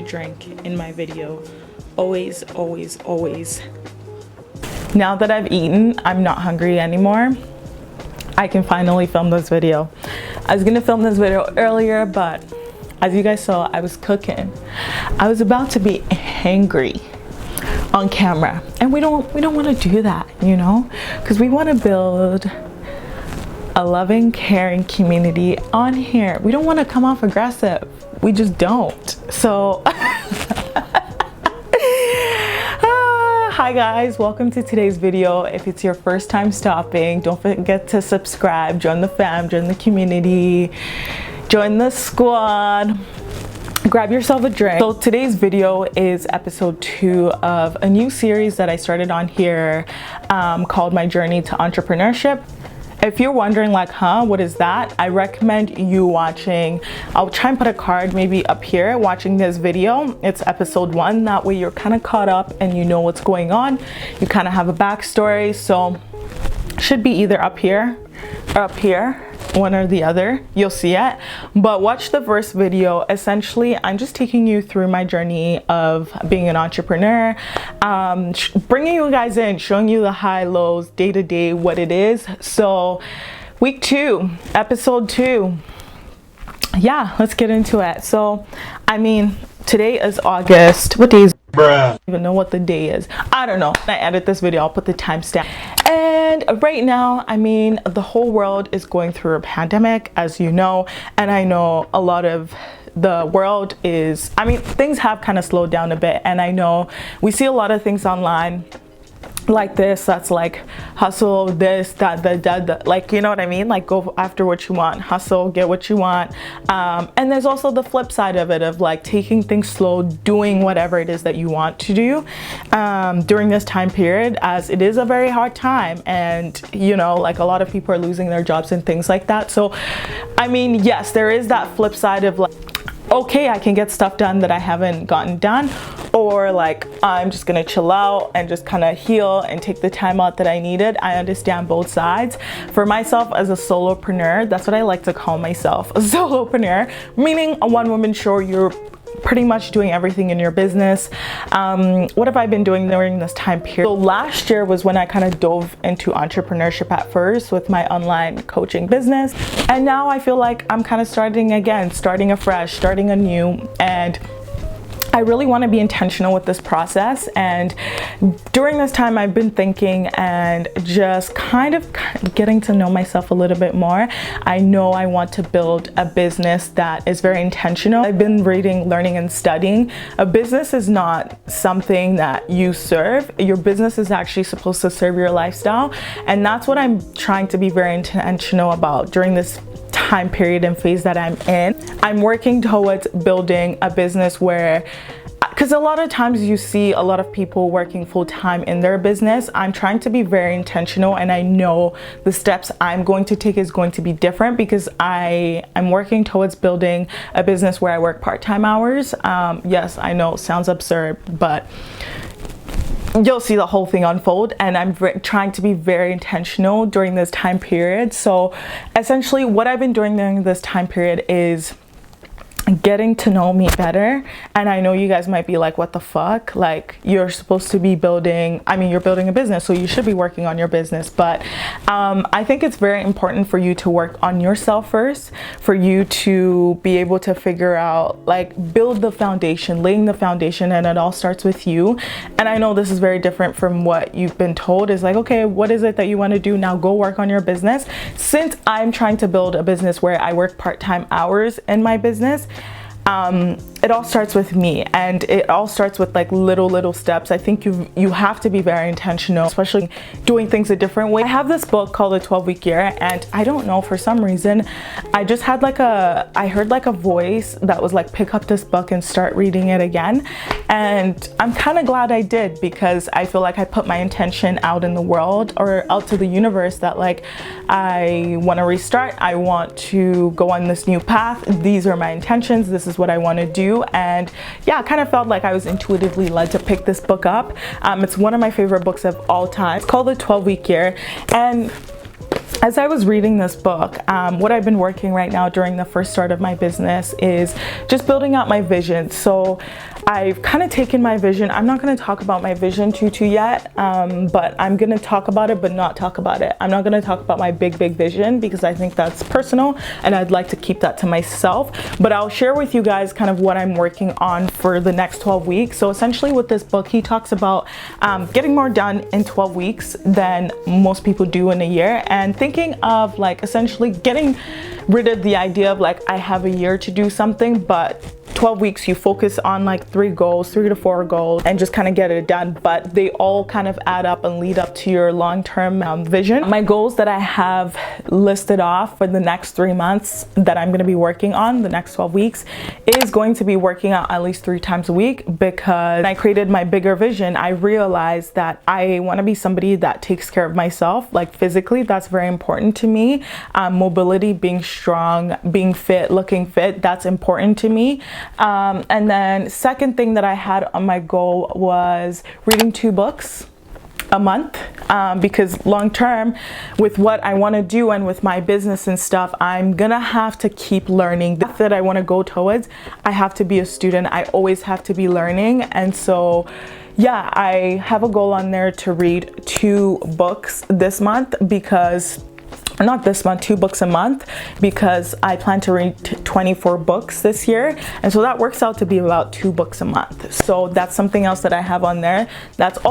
a drink in my video. Always, always, always. Now that I've eaten, I'm not hungry anymore. I can finally film this video. I was gonna film this video earlier, but as you guys saw, I was cooking. I was about to be angry on camera, and we don't want to do that, you know, because we want to build a loving, caring community on here. We don't want to come off aggressive. We just don't. So hi guys, welcome to today's video. If it's your first time stopping, don't forget to subscribe, join the fam, join the community, join the squad, grab yourself a drink. So today's video is episode 2 of a new series that I started on here called My Journey to Entrepreneurship. If you're wondering like, what is that? I recommend you watching, I'll try and put a card maybe up here, watching this video. It's episode 1. That way you're kind of caught up and you know what's going on. You kind of have a backstory. So should be either up here or up here, one or the other, you'll see it. But watch the first video. Essentially, I'm just taking you through my journey of being an entrepreneur, bringing you guys in, showing you the high lows, day to day, what it is. So week 2, episode 2, yeah, let's get into it. So I mean, today is August. What day is bruh? I don't even know what the day is. I don't know. When I edit this video, I'll put the timestamp. And right now, I mean, the whole world is going through a pandemic, as you know, and I know a lot of the world is, I mean, things have kind of slowed down a bit, and I know we see a lot of things online like this, that's like hustle, this, that, like, you know what I mean? Like, go after what you want, hustle, get what you want. And there's also the flip side of it, of like taking things slow, doing whatever it is that you want to do during this time period, as it is a very hard time. And, you know, like a lot of people are losing their jobs and things like that. So, I mean, yes, there is that flip side of like, okay, I can get stuff done that I haven't gotten done, or like I'm just gonna chill out and just kind of heal and take the time out that I needed. I understand both sides. For myself as a solopreneur, that's what I like to call myself, a solopreneur, meaning a one-woman show. You're pretty much doing everything in your business. What have I been doing during this time period? So last year was when I kind of dove into entrepreneurship at first with my online coaching business, and now I feel like I'm kind of starting again, starting afresh, starting anew, and I really want to be intentional with this process. And during this time, I've been thinking and just kind of getting to know myself a little bit more. I know I want to build a business that is very intentional. I've been reading, learning, and studying. A business is not something that you serve. Your business is actually supposed to serve your lifestyle. And that's what I'm trying to be very intentional about during this time period and phase that I'm in. I'm working towards building a business where, because a lot of times you see a lot of people working full-time in their business. I'm trying to be very intentional, and I know the steps I'm going to take is going to be different, because I'm working towards building a business where I work part-time hours. Yes, I know, sounds absurd, but you'll see the whole thing unfold, and I'm trying to be very intentional during this time period. So essentially what I've been doing during this time period is getting to know me better. And I know you guys might be like, what the fuck? Like, you're supposed to be building, I mean, you're building a business, so you should be working on your business. But I think it's very important for you to work on yourself first, for you to be able to figure out, like, build the foundation, laying the foundation, and it all starts with you. And I know this is very different from what you've been told. Is like, okay, what is it that you want to do? Now go work on your business. Since I'm trying to build a business where I work part-time hours in my business, it all starts with me, and it all starts with like little steps. I think you have to be very intentional, especially doing things a different way. I have this book called The 12-Week Year, and I don't know, for some reason I just had like I heard like a voice that was like, pick up this book and start reading it again. And I'm kind of glad I did, because I feel like I put my intention out in the world, or out to the universe, that like I want to restart, I want to go on this new path, these are my intentions, this is what I want to do. And yeah, I kind of felt like I was intuitively led to pick this book up. It's one of my favorite books of all time. It's called The 12-Week Year, and as I was reading this book, what I've been working right now during the first start of my business is just building out my vision. So I've kind of taken my vision. I'm not going to talk about my vision too yet, but I'm going to talk about it, but not talk about it. I'm not going to talk about my big vision because I think that's personal and I'd like to keep that to myself. But I'll share with you guys kind of what I'm working on for the next 12 weeks. So essentially with this book, he talks about getting more done in 12 weeks than most people do in a year, and thinking of like essentially getting rid of the idea of like I have a year to do something, but 12 weeks you focus on like 3 to 4 goals and just kind of get it done, but they all kind of add up and lead up to your long-term vision. My goals that I have listed off for the next 3 months that I'm going to be working on the next 12 weeks is going to be working out at least 3 times a week, because when I created my bigger vision, I realized that I want to be somebody that takes care of myself, like physically. That's very important to me. Mobility, being strong, being fit, looking fit, that's important to me. And then second thing that I had on my goal was reading 2 books a month, because long term with what I want to do and with my business and stuff, I'm gonna have to keep learning. The path that I want to go towards, I have to be a student. I always have to be learning. And so yeah, I have a goal on there to read 2 books this month, because not this month, 2 books a month, because I plan to read 24 books this year, and so that works out to be about 2 books a month. So that's something else that I have on there. That's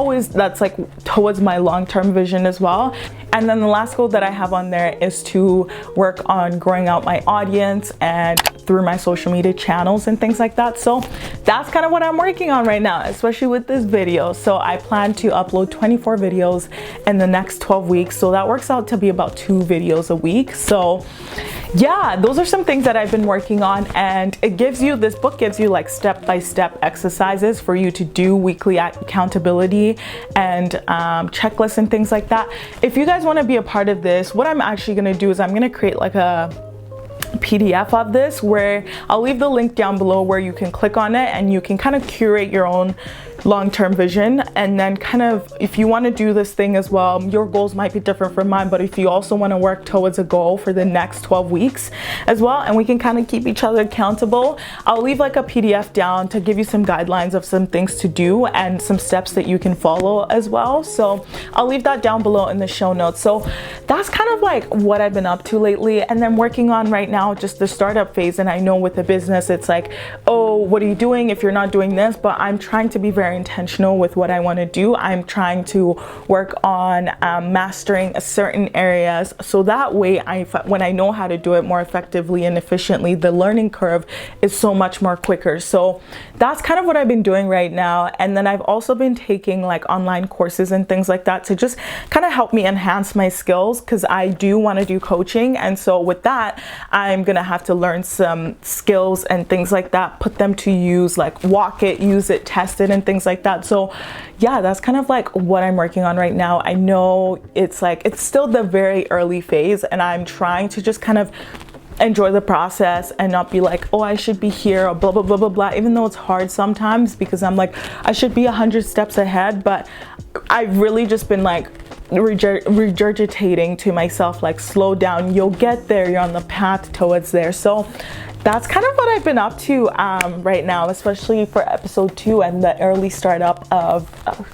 like towards my long-term vision as well. And then the last goal that I have on there is to work on growing out my audience and through my social media channels and things like that. So that's kind of what I'm working on right now, especially with this video. So I plan to upload 24 videos in the next 12 weeks. So that works out to be about 2 videos a week. So yeah, those are some things that I've been working on, and this book gives you like step-by-step exercises for you to do, weekly accountability and checklists and things like that. If you guys want to be a part of this, what I'm actually going to do is I'm going to create like a PDF of this, where I'll leave the link down below where you can click on it and you can kind of curate your own long-term vision. And then kind of, if you want to do this thing as well, your goals might be different from mine, but if you also want to work towards a goal for the next 12 weeks as well, and we can kind of keep each other accountable, I'll leave like a PDF down to give you some guidelines of some things to do and some steps that you can follow as well. So I'll leave that down below in the show notes. So that's kind of like what I've been up to lately, and then working on right now just the startup phase. And I know with a business it's like, oh, what are you doing if you're not doing this? But I'm trying to be very intentional with what I want to do. I'm trying to work on mastering certain areas, so that way when I know how to do it more effectively and efficiently, the learning curve is so much more quicker. So that's kind of what I've been doing right now. And then I've also been taking like online courses and things like that to just kind of help me enhance my skills, because I do want to do coaching. And so with that, I'm gonna have to learn some skills and things like that, put them to use, like walk it, use it, test it, and things like that. So yeah, that's kind of like what I'm working on right now. I know it's still the very early phase, and I'm trying to just kind of enjoy the process and not be like, oh, I should be here or blah blah blah blah blah, even though it's hard sometimes because I'm like, I should be 100 steps ahead. But I've really just been like regurgitating to myself, like, slow down, you'll get there, you're on the path towards there. So that's kind of what I've been up to right now, especially for episode 2 and the early startup of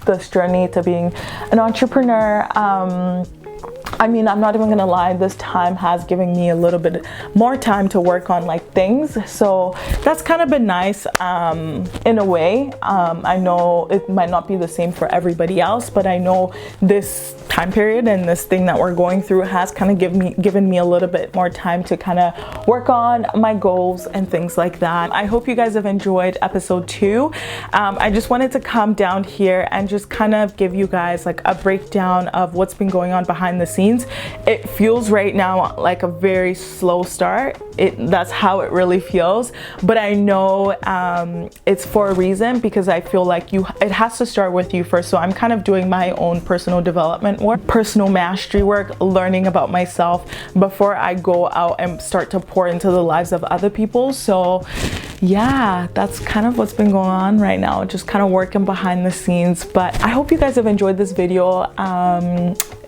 this journey to being an entrepreneur. I mean, I'm not even gonna lie, this time has given me a little bit more time to work on like things, so that's kind of been nice in a way. I know it might not be the same for everybody else, but I know this time period and this thing that we're going through has kind of given me a little bit more time to kind of work on my goals and things like that. I hope you guys have enjoyed episode 2. I just wanted to come down here and just kind of give you guys like a breakdown of what's been going on behind the scenes. It feels right now like a very slow start. That's how it really feels, but I know it's for a reason, because I feel like it has to start with you first. So I'm kind of doing my own personal development work, personal mastery work, learning about myself before I go out and start to pour into the lives of other people. So yeah, that's kind of what's been going on right now, just kind of working behind the scenes. But I hope you guys have enjoyed this video.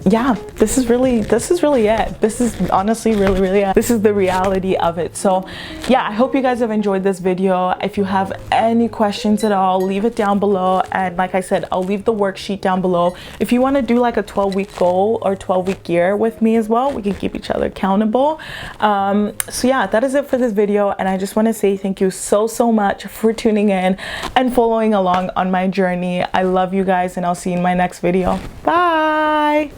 yeah, this is really it. This is honestly really it. This is the reality of it. So yeah, I hope you guys have enjoyed this video. If you have any questions at all, leave it down below, and like I said, I'll leave the worksheet down below. If you want to do like a 12-week goal or 12-week year with me as well, we can keep each other accountable. So yeah, that is it for this video, and I just want to say thank you so much for tuning in and following along on my journey. I love you guys, and I'll see you in my next video. Bye.